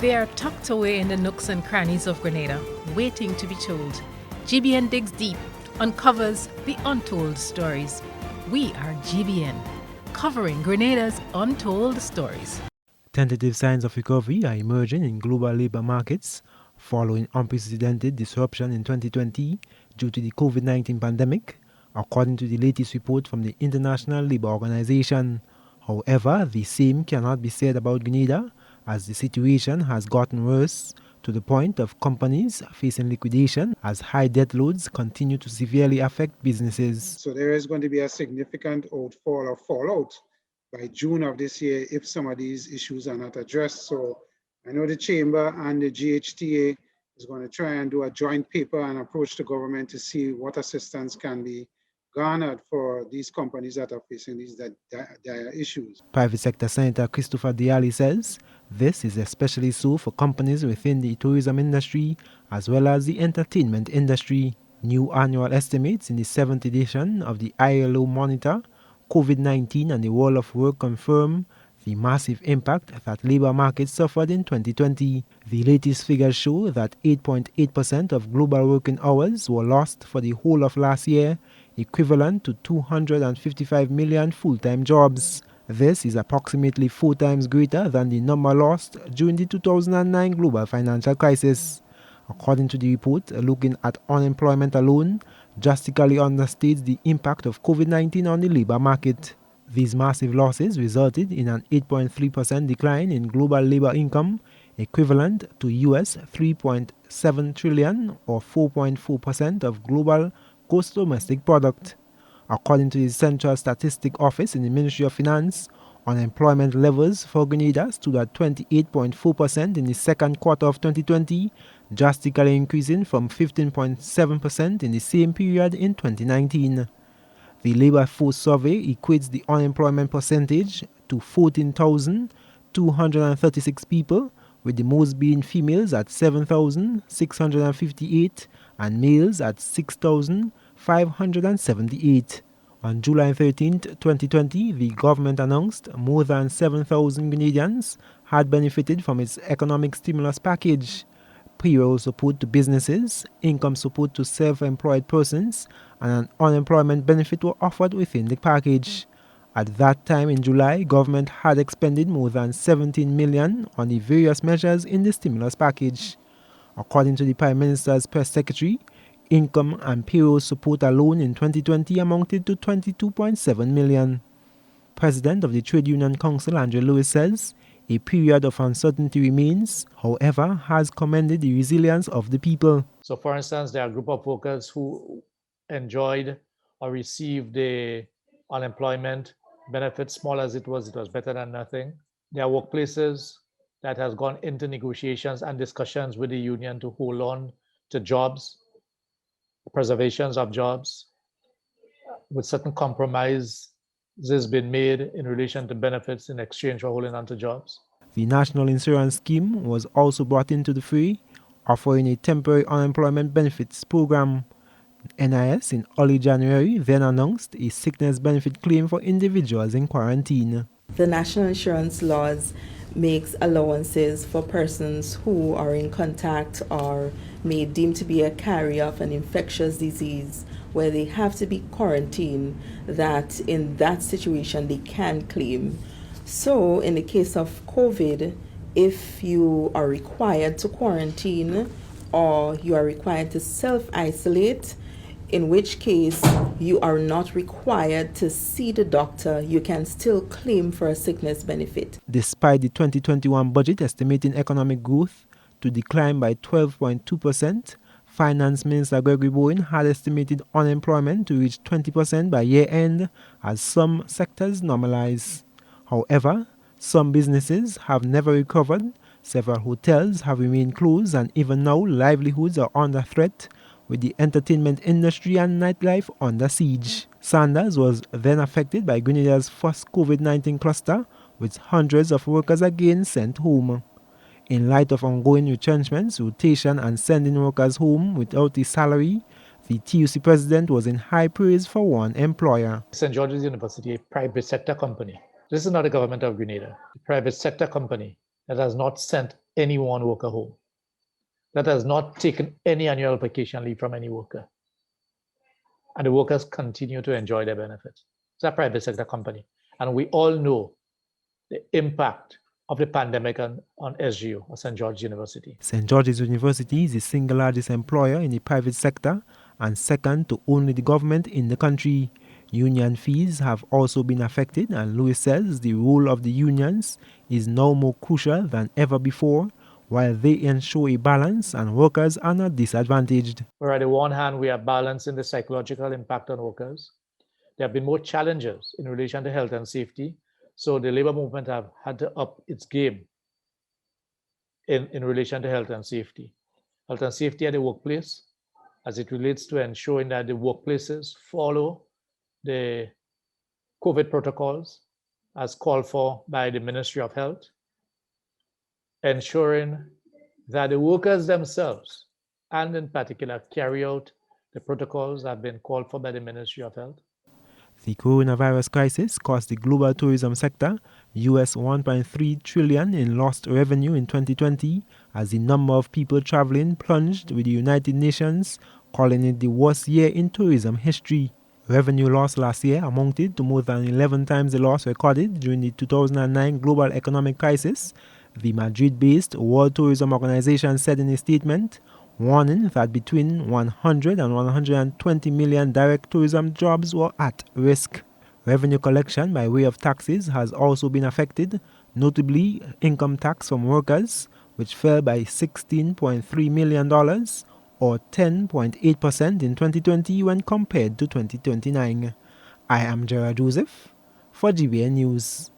They are tucked away in the nooks and crannies of Grenada, waiting to be told. GBN digs deep, uncovers the untold stories. We are GBN, covering Grenada's untold stories. Tentative signs of recovery are emerging in global labor markets following unprecedented disruption in 2020 due to the COVID-19 pandemic, according to the latest report from the International Labour Organization. However, the same cannot be said about Grenada, as the situation has gotten worse to the point of companies facing liquidation as high debt loads continue to severely affect businesses. So there is going to be a significant outfall or fallout by June of this year if some of these issues are not addressed. So I know the Chamber and the GHTA is going to try and do a joint paper and approach the government to see what assistance can be garnered for these companies that are facing these dire issues. Private sector Senator Christopher Diali says this is especially so for companies within the tourism industry as well as the entertainment industry. New annual estimates in the 7th edition of the ILO Monitor, COVID-19 and the World of Work confirm the massive impact that labor markets suffered in 2020. The latest figures show that 8.8% of global working hours were lost for the whole of last year, equivalent to 255 million full-time jobs. This is approximately 4 times greater than the number lost during the 2009 global financial crisis. According to the report, looking at unemployment alone drastically understates the impact of COVID-19 on the labor market. These massive losses resulted in an 8.3% decline in global labor income, equivalent to US 3.7 trillion or 4.4% of global gross domestic product. According to the Central Statistic Office in the Ministry of Finance, unemployment levels for Grenada stood at 28.4% in the second quarter of 2020, drastically increasing from 15.7% in the same period in 2019. The Labour Force Survey equates the unemployment percentage to 14,236 people, with the most being females at 7,658 and males at 6,578. On July 13, 2020, the government announced more than 7,000 Grenadians had benefited from its economic stimulus package. Payroll support to businesses, income support to self-employed persons, and an unemployment benefit were offered within the package. At that time in July, government had expended more than 17 million on the various measures in the stimulus package. According to the Prime Minister's press secretary, income and payroll support alone in 2020 amounted to 22.7 million. President of the Trade Union Council, Andrew Lewis, says a period of uncertainty remains, however, has commended the resilience of the people. So, for instance, there are a group of workers who enjoyed or received the unemployment benefit, small as it was better than nothing. There are workplaces that has gone into negotiations and discussions with the union to hold on to jobs, preservations of jobs, with certain compromises been made in relation to benefits in exchange for holding on to jobs. The National Insurance Scheme was also brought into the fray, offering a temporary unemployment benefits program. NIS in early January then announced a sickness benefit claim for individuals in quarantine. The national insurance laws makes allowances for persons who are in contact or may deem to be a carrier of an infectious disease where they have to be quarantined, that in that situation they can claim. So in the case of COVID, if you are required to quarantine or you are required to self-isolate, in which case you are not required to see the doctor, you can still claim for a sickness benefit. Despite the 2021 budget estimating economic growth to decline by 12.2%, Finance Minister Gregory Bowen had estimated unemployment to reach 20% by year-end as some sectors normalize. However, some businesses have never recovered, several hotels have remained closed, and even now livelihoods are under threat, with the entertainment industry and nightlife under siege. Sanders was then affected by Grenada's first COVID-19 cluster, with hundreds of workers again sent home. In light of ongoing retrenchments, rotation, and sending workers home without a salary, the TUC president was in high praise for one employer. St. George's University, a private sector company. This is not the government of Grenada. A private sector company that has not sent any one worker home. That has not taken any annual vacation leave from any worker. And the workers continue to enjoy their benefits. It's a private sector company. And we all know the impact of the pandemic on SGU, or St. George's University. St. George's University is the single largest employer in the private sector and second to only the government in the country. Union fees have also been affected, and Lewis says the role of the unions is now more crucial than ever before, while they ensure a balance and workers are not disadvantaged. Where on the one hand, we are balancing the psychological impact on workers. There have been more challenges in relation to health and safety. So the labor movement have had to up its game in relation to health and safety. Health and safety at the workplace, as it relates to ensuring that the workplaces follow the COVID protocols as called for by the Ministry of Health, ensuring that the workers themselves, and in particular, carry out the protocols that have been called for by the Ministry of Health. The coronavirus crisis cost the global tourism sector US $1.3 trillion in lost revenue in 2020 as the number of people traveling plunged, with the United Nations calling it the worst year in tourism history. Revenue loss last year amounted to more than 11 times the loss recorded during the 2009 global economic crisis, the Madrid-based World Tourism Organization said in a statement, warning that between 100 and 120 million direct tourism jobs were at risk. Revenue collection by way of taxes has also been affected, notably income tax from workers, which fell by $16.3 million, or 10.8% in 2020 when compared to 2029. I am Gerard Joseph for GBN News.